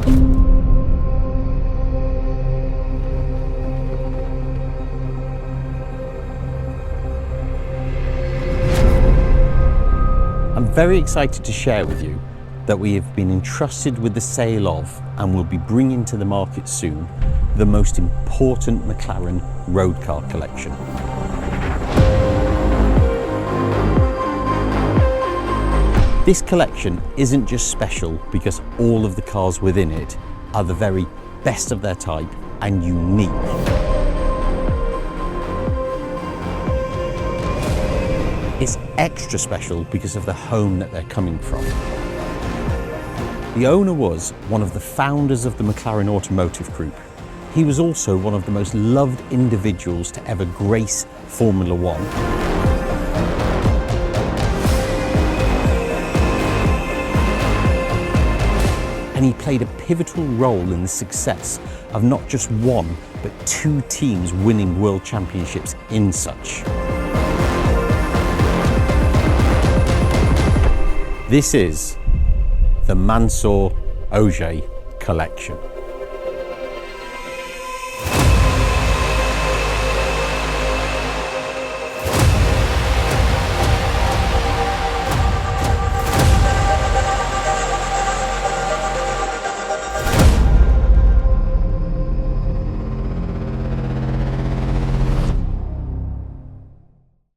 I'm very excited to share with you that we have been entrusted with the sale of, and will be bringing to the market soon, the most important McLaren road car collection. This collection isn't just special because all of the cars within it are the very best of their type and unique. It's extra special because of the home that they're coming from. The owner was one of the founders of the McLaren Automotive group. He was also one of the most loved individuals to ever grace Formula One. And he played a pivotal role in the success of not just one, but two teams winning world championships in such. This is the Mansour Ojjeh Collection.